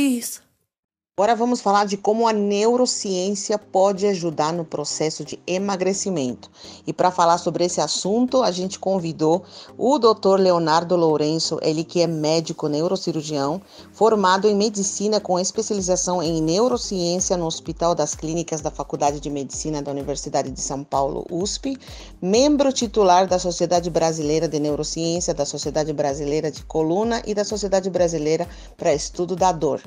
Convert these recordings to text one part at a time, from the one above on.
Isso. Agora vamos falar de como a neurociência pode ajudar no processo de emagrecimento. E para falar sobre esse assunto, a gente convidou o Dr. Leonardo Lourenço, ele que é médico neurocirurgião, formado em medicina com especialização em neurociência no Hospital das Clínicas da Faculdade de Medicina da Universidade de São Paulo, USP, membro titular da Sociedade Brasileira de Neurociência, da Sociedade Brasileira de Coluna e da Sociedade Brasileira para Estudo da Dor.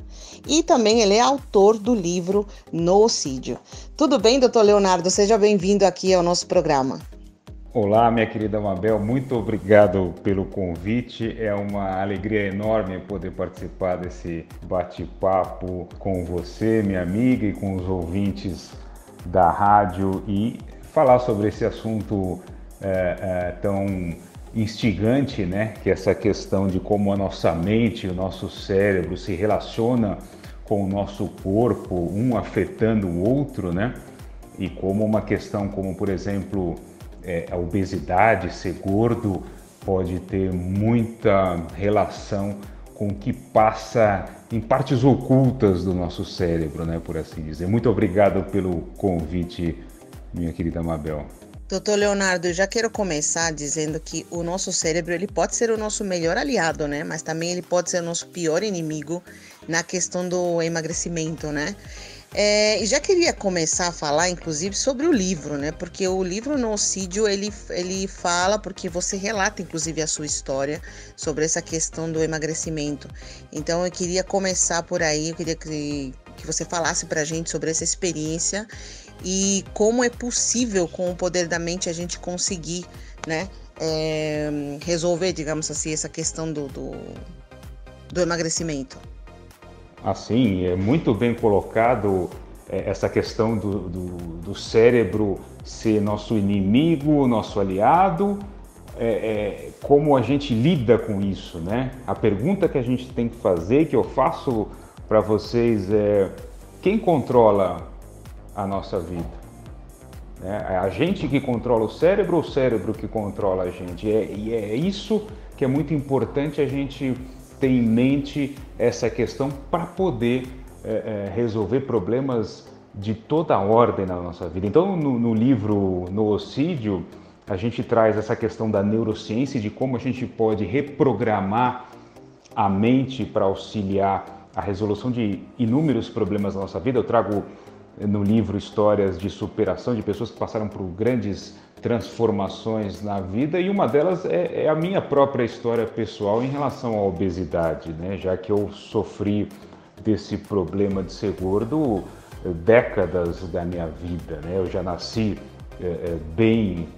E também ele é autor do livro Noocídio. Tudo bem, doutor Leonardo? Seja bem-vindo aqui ao nosso programa. Olá, minha querida Mabel, muito obrigado pelo convite. É uma alegria enorme poder participar desse bate-papo com você, minha amiga, e com os ouvintes da rádio e falar sobre esse assunto tão instigante, né? Que é essa questão de como a nossa mente, o nosso cérebro se relaciona com o nosso corpo, um afetando o outro, né? E como uma questão como, por exemplo, a obesidade, ser gordo, pode ter muita relação com o que passa em partes ocultas do nosso cérebro, né? Por assim dizer. Muito obrigado pelo convite, minha querida Mabel. Doutor Leonardo, eu já quero começar dizendo que o nosso cérebro ele pode ser o nosso melhor aliado, né? Mas também ele pode ser o nosso pior inimigo na questão do emagrecimento, né? E já queria começar a falar, inclusive, sobre o livro, né? Porque o livro Noocídio, ele fala, porque você relata, inclusive, a sua história sobre essa questão do emagrecimento. Então, eu queria começar por aí, eu queria que você falasse pra gente sobre essa experiência e como é possível, com o poder da mente, a gente conseguir, né, resolver, digamos assim, essa questão do emagrecimento. Assim, é muito bem colocado essa questão do cérebro ser nosso inimigo, nosso aliado, como a gente lida com isso, né? A pergunta que a gente tem que fazer, que eu faço para vocês é: quem controla a nossa vida? É a gente que controla o cérebro ou o cérebro que controla a gente? E é isso que é muito importante a gente ter em mente, essa questão, para poder resolver problemas de toda a ordem na nossa vida. Então, no livro Noocídio, a gente traz essa questão da neurociência e de como a gente pode reprogramar a mente para auxiliar a resolução de inúmeros problemas da nossa vida. Eu trago no livro histórias de superação de pessoas que passaram por grandes transformações na vida, e uma delas é a minha própria história pessoal em relação à obesidade, né? Já que eu sofri desse problema de ser gordo décadas da minha vida, né? Eu já nasci bem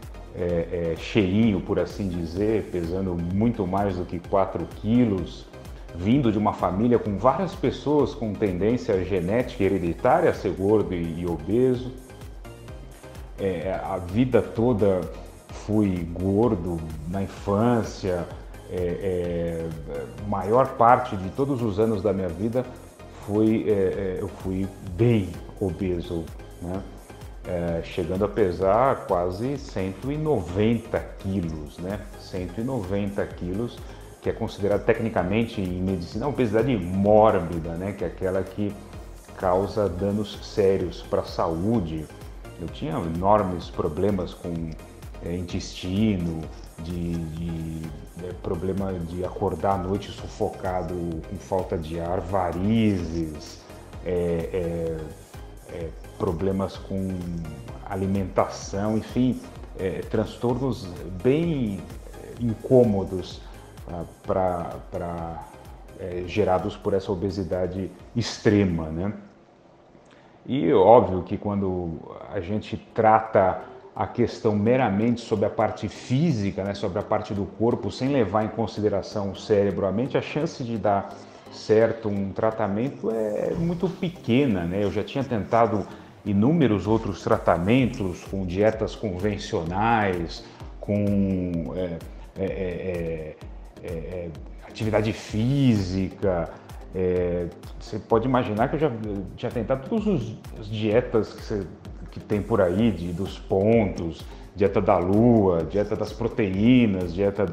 cheinho, por assim dizer, pesando muito mais do que 4 quilos, vindo de uma família com várias pessoas com tendência genética hereditária a ser gordo e obeso. A vida toda fui gordo na infância, maior parte de todos os anos da minha vida eu fui bem obeso, né? Chegando a pesar quase 190 quilos, né? 190 quilos, que é considerado tecnicamente em medicina a obesidade mórbida, né? Que é aquela que causa danos sérios para a saúde. Eu tinha enormes problemas com intestino, problema de acordar à noite sufocado com falta de ar, varizes, problemas com alimentação, enfim, transtornos bem incômodos gerados por essa obesidade extrema, né? E óbvio que quando a gente trata a questão meramente sobre a parte física, né, sobre a parte do corpo, sem levar em consideração o cérebro, a mente, a chance de dar certo um tratamento é muito pequena, né? Eu já tinha tentado inúmeros outros tratamentos com dietas convencionais, com atividade física. Você pode imaginar que eu já tinha tentado todas as dietas que tem por aí, dos pontos, dieta da lua, dieta das proteínas, dieta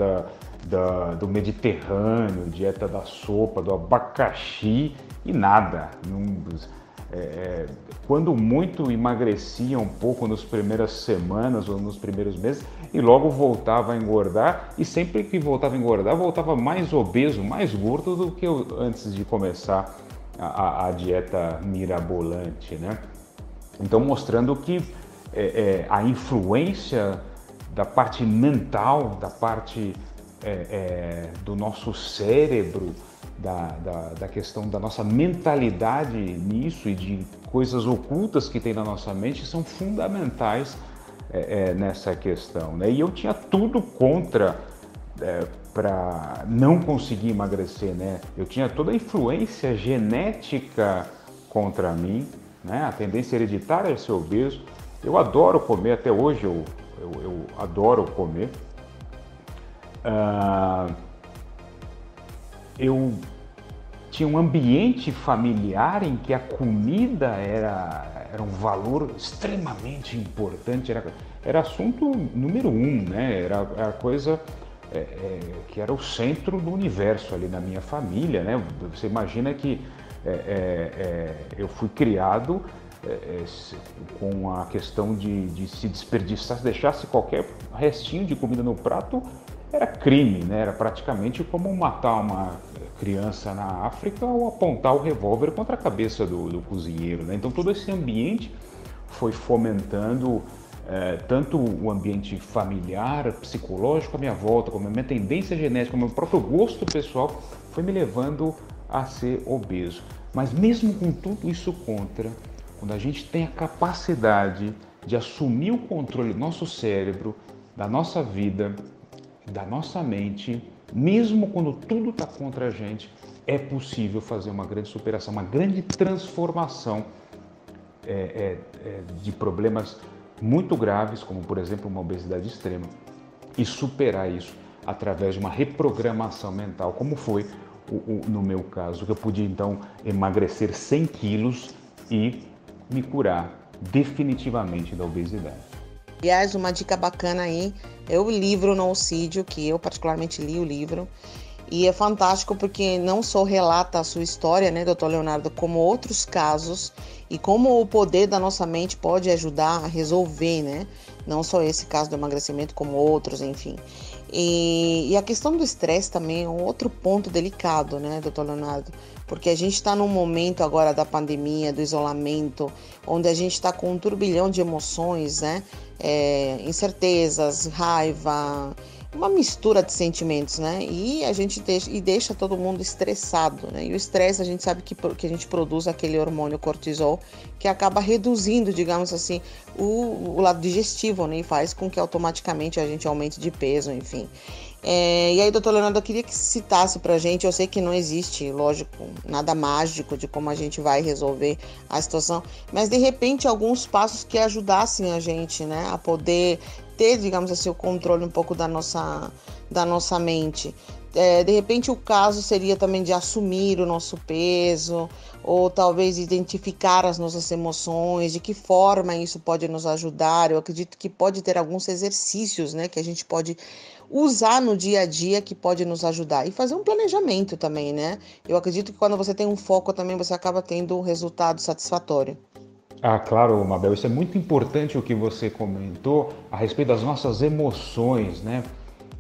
do Mediterrâneo, dieta da sopa, do abacaxi e nada. Quando muito emagrecia um pouco nas primeiras semanas ou nos primeiros meses e logo voltava a engordar, e sempre que voltava a engordar, voltava mais obeso, mais gordo do que antes de começar a dieta mirabolante, né? Então, mostrando que a influência da parte mental, da parte do nosso cérebro, da questão da nossa mentalidade nisso e de coisas ocultas que tem na nossa mente são fundamentais nessa questão, né? E eu tinha tudo contra para não conseguir emagrecer, né? Eu tinha toda a influência genética contra mim, né? A tendência hereditária é ser obeso. Eu adoro comer, até hoje eu adoro comer. Eu tinha um ambiente familiar em que a comida era um valor extremamente importante, era assunto número um, né? Era a coisa que era o centro do universo ali na minha família, né? Você imagina que eu fui criado com a questão de se desperdiçar, se deixasse qualquer restinho de comida no prato, era crime, né? Era praticamente como matar uma criança na África ou apontar o revólver contra a cabeça do cozinheiro, né? Então todo esse ambiente foi fomentando tanto o ambiente familiar, psicológico à minha volta, como a minha tendência genética, como o meu próprio gosto pessoal, foi me levando a ser obeso. Mas mesmo com tudo isso contra, quando a gente tem a capacidade de assumir o controle do nosso cérebro, da nossa vida, da nossa mente, mesmo quando tudo está contra a gente, é possível fazer uma grande superação, uma grande transformação de problemas muito graves, como por exemplo uma obesidade extrema, e superar isso através de uma reprogramação mental, como foi no meu caso, que eu pude então emagrecer 100 quilos e me curar definitivamente da obesidade. Aliás, uma dica bacana aí é o livro Noocídio, que eu particularmente li o livro, e é fantástico porque não só relata a sua história, né, Dr. Leonardo, como outros casos e como o poder da nossa mente pode ajudar a resolver, né, não só esse caso do emagrecimento, como outros, enfim. E a questão do estresse também é um outro ponto delicado, né, Dr. Leonardo? Porque a gente está num momento agora da pandemia, do isolamento, onde a gente está com um turbilhão de emoções, né? Incertezas, raiva, uma mistura de sentimentos, né? E a gente deixa todo mundo estressado, né? E o estresse, a gente sabe que a gente produz aquele hormônio cortisol, que acaba reduzindo, digamos assim, o lado digestivo, né? E faz com que automaticamente a gente aumente de peso, enfim. E aí, doutor Leonardo, eu queria que citasse pra gente, eu sei que não existe, lógico, nada mágico de como a gente vai resolver a situação, mas de repente alguns passos que ajudassem a gente, né, a poder ter, digamos assim, o controle um pouco da nossa mente. De repente o caso seria também de assumir o nosso peso, ou talvez identificar as nossas emoções, de que forma isso pode nos ajudar. Eu acredito que pode ter alguns exercícios, né, que a gente pode usar no dia a dia que pode nos ajudar. E fazer um planejamento também, né? Eu acredito que quando você tem um foco também, você acaba tendo um resultado satisfatório. Ah, claro, Mabel, isso é muito importante o que você comentou a respeito das nossas emoções, né?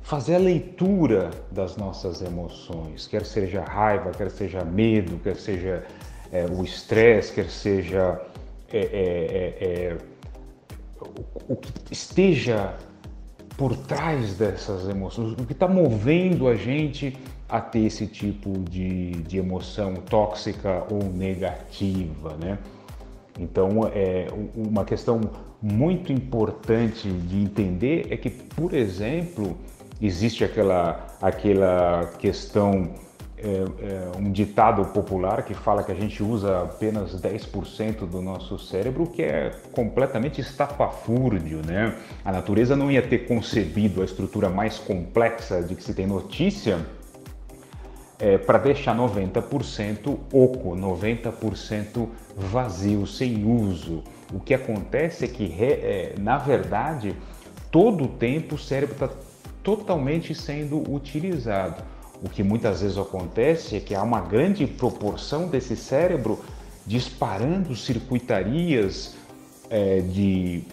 Fazer a leitura das nossas emoções, quer seja raiva, quer seja medo, quer seja o estresse, quer seja o que esteja por trás dessas emoções, o que está movendo a gente a ter esse tipo de emoção tóxica ou negativa, né? Então, uma questão muito importante de entender é que, por exemplo, existe aquela questão, um ditado popular que fala que a gente usa apenas 10% do nosso cérebro, que é completamente estapafúrdio, né? A natureza não ia ter concebido a estrutura mais complexa de que se tem notícia para deixar 90% oco, 90% vazio, sem uso. O que acontece é que, na verdade, todo o tempo o cérebro está totalmente sendo utilizado. O que muitas vezes acontece é que há uma grande proporção desse cérebro disparando circuitarias de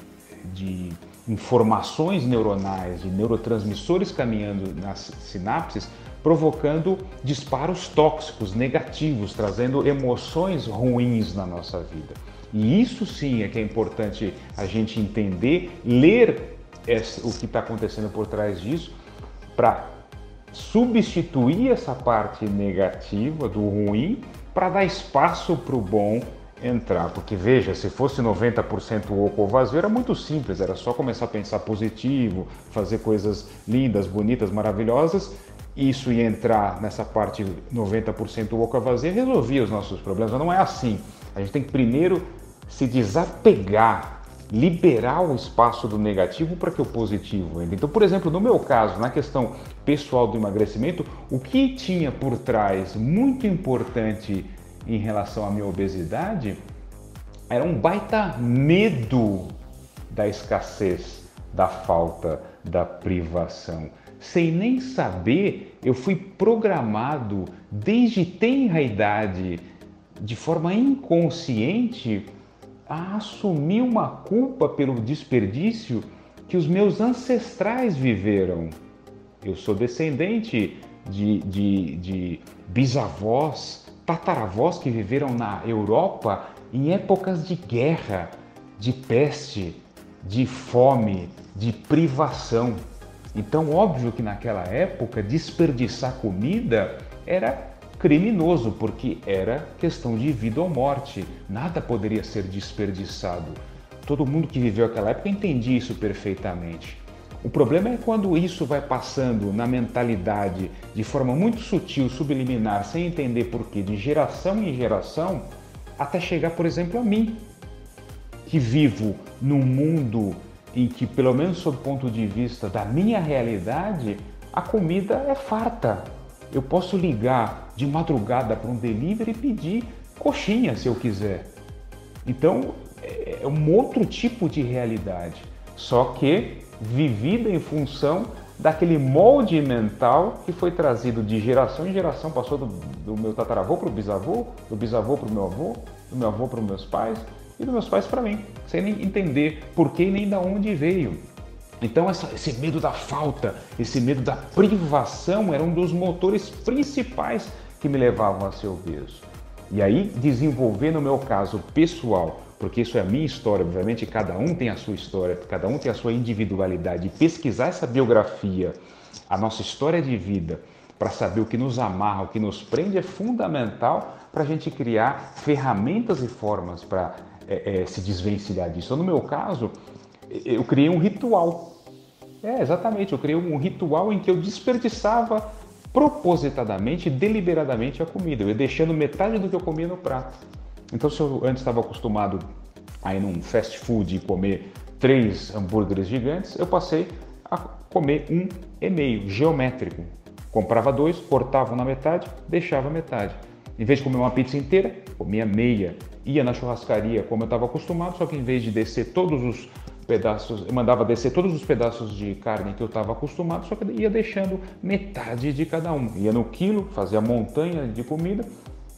informações neuronais, de neurotransmissores caminhando nas sinapses, provocando disparos tóxicos, negativos, trazendo emoções ruins na nossa vida. E isso sim é que é importante a gente entender, ler o que está acontecendo por trás disso, para substituir essa parte negativa do ruim, para dar espaço para o bom entrar. Porque veja, se fosse 90% oco ou vazio, era muito simples, era só começar a pensar positivo, fazer coisas lindas, bonitas, maravilhosas. Isso ia entrar nessa parte 90% oco ou vazio e resolvia os nossos problemas. Mas não é assim. A gente tem que primeiro se desapegar, liberar o espaço do negativo para que o positivo entre. Então, por exemplo, no meu caso, na questão pessoal do emagrecimento, o que tinha por trás muito importante em relação à minha obesidade era um baita medo da escassez, da falta, da privação. Sem nem saber, eu fui programado desde tenra idade, de forma inconsciente, a assumir uma culpa pelo desperdício que os meus ancestrais viveram. Eu sou descendente de bisavós, tataravós que viveram na Europa em épocas de guerra, de peste, de fome, de privação. Então, óbvio que naquela época desperdiçar comida era criminoso, porque era questão de vida ou morte. Nada poderia ser desperdiçado. Todo mundo que viveu aquela época entendia isso perfeitamente. O problema é quando isso vai passando na mentalidade de forma muito sutil, subliminar, sem entender porquê, de geração em geração, até chegar, por exemplo, a mim, que vivo num mundo em que, pelo menos sob o ponto de vista da minha realidade, a comida é farta. Eu posso ligar de madrugada para um delivery e pedir coxinha se eu quiser. Então, é um outro tipo de realidade, só que vivida em função daquele molde mental que foi trazido de geração em geração, passou do meu tataravô para o bisavô, do bisavô para o meu avô, do meu avô para os meus pais e dos meus pais para mim, sem nem entender por que nem de onde veio. Então esse medo da falta, esse medo da privação era um dos motores principais que me levavam a ser obeso. E aí desenvolver no meu caso pessoal, porque isso é a minha história, obviamente cada um tem a sua história, cada um tem a sua individualidade, e pesquisar essa biografia, a nossa história de vida, para saber o que nos amarra, o que nos prende, é fundamental para a gente criar ferramentas e formas para se desvencilhar disso. Então, no meu caso, eu criei um ritual. Exatamente, eu criei um ritual em que eu desperdiçava propositadamente, deliberadamente a comida. Eu ia deixando metade do que eu comia no prato. Então, se eu antes estava acostumado a ir num fast food e comer 3 hambúrgueres gigantes, eu passei a comer 1,5, geométrico. Comprava 2, cortava na metade, deixava metade. Em vez de comer uma pizza inteira, comia meia. Ia na churrascaria como eu estava acostumado, só que em vez de descer todos os pedaços, eu mandava descer todos os pedaços de carne que eu estava acostumado, só que ia deixando metade de cada um. Ia no quilo, fazia montanha de comida,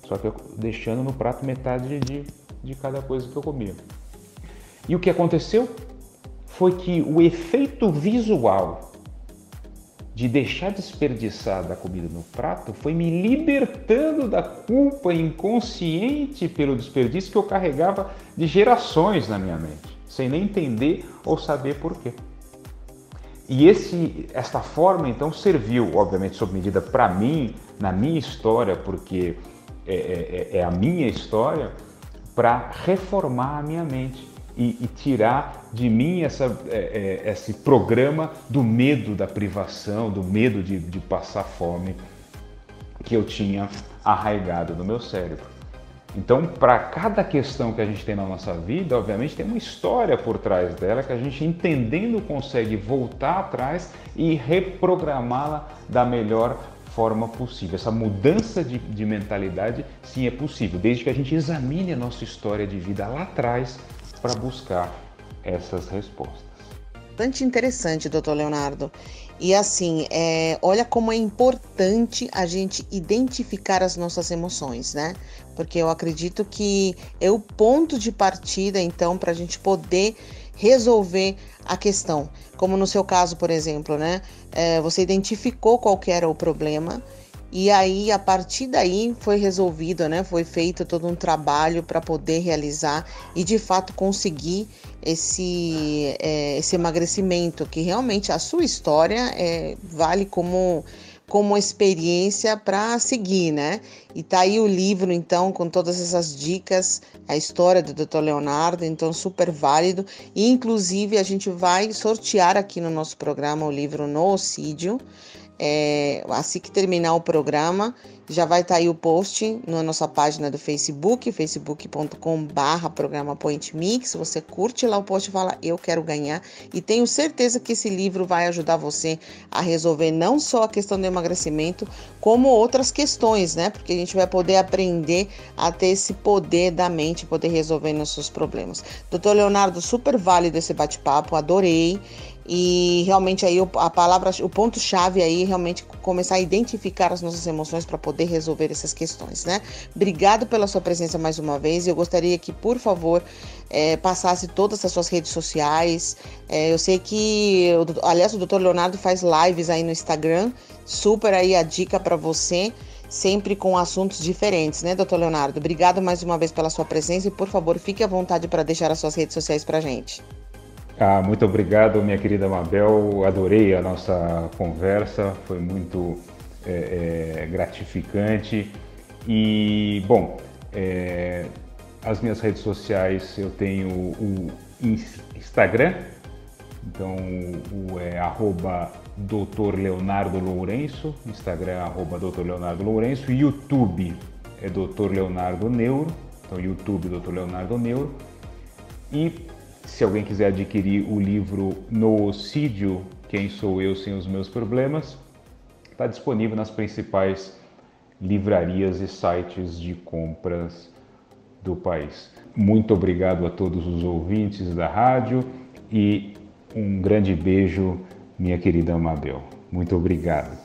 só que eu deixando no prato metade de cada coisa que eu comia. E o que aconteceu foi que o efeito visual de deixar desperdiçar da comida no prato foi me libertando da culpa inconsciente pelo desperdício que eu carregava de gerações na minha mente, sem nem entender ou saber por quê. E esta forma então serviu, obviamente sob medida para mim, na minha história, porque é a minha história, para reformar a minha mente e tirar de mim esse programa do medo da privação, do medo de passar fome que eu tinha arraigado no meu cérebro. Então, para cada questão que a gente tem na nossa vida, obviamente tem uma história por trás dela que a gente, entendendo, consegue voltar atrás e reprogramá-la da melhor forma possível. Essa mudança de mentalidade, sim, é possível, desde que a gente examine a nossa história de vida lá atrás para buscar essas respostas. bastante interessante, doutor Leonardo. E assim, olha como é importante a gente identificar as nossas emoções, né? Porque eu acredito que é o ponto de partida, então, para a gente poder resolver a questão. Como no seu caso, por exemplo, né? Você identificou qual que era o problema. E aí, a partir daí, foi resolvido, né? Foi feito todo um trabalho para poder realizar e, de fato, conseguir esse emagrecimento, que realmente a sua história vale como experiência para seguir, né? E tá aí o livro, então, com todas essas dicas, a história do Dr. Leonardo, então, super válido. E, inclusive, a gente vai sortear aqui no nosso programa o livro Noocídio. Assim que terminar o programa, já vai estar aí o post na nossa página do Facebook, facebook.com/programa Point Mix. Você curte lá o post e fala, eu quero ganhar. E tenho certeza que esse livro vai ajudar você a resolver não só a questão do emagrecimento, como outras questões, né? Porque a gente vai poder aprender a ter esse poder da mente, poder resolver nossos problemas. Doutor Leonardo, super válido esse bate-papo, adorei. E realmente aí a palavra, o ponto-chave aí realmente começar a identificar as nossas emoções para poder resolver essas questões, né? Obrigado pela sua presença mais uma vez. Eu gostaria que, por favor, passasse todas as suas redes sociais. Eu sei que, aliás, o Dr. Leonardo faz lives aí no Instagram. Super aí a dica para você, sempre com assuntos diferentes, né, Dr. Leonardo? Obrigado mais uma vez pela sua presença e, por favor, fique à vontade para deixar as suas redes sociais para a gente. Muito obrigado, minha querida Mabel. Adorei a nossa conversa, foi muito gratificante. E, bom, as minhas redes sociais, eu tenho o Instagram, então é @Dr. Leonardo Lourenço, Instagram @Dr. Leonardo Lourenço, YouTube é Dr. Leonardo Neuro, então YouTube Dr. Leonardo Neuro. E se alguém quiser adquirir o livro Noocídio, Quem Sou Eu Sem os Meus Problemas, está disponível nas principais livrarias e sites de compras do país. Muito obrigado a todos os ouvintes da rádio e um grande beijo, minha querida Mabel. Muito obrigado.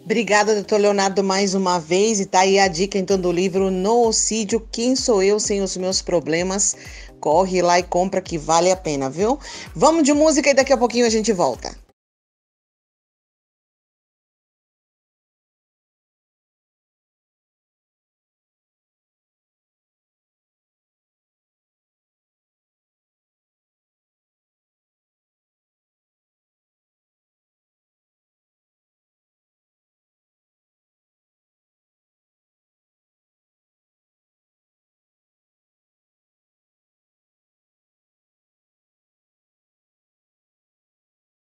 Obrigada, doutor Leonardo, mais uma vez. E tá aí a dica, então, do livro Noocídio, Quem Sou Eu Sem os Meus Problemas. Corre lá e compra que vale a pena, viu? Vamos de música e daqui a pouquinho a gente volta.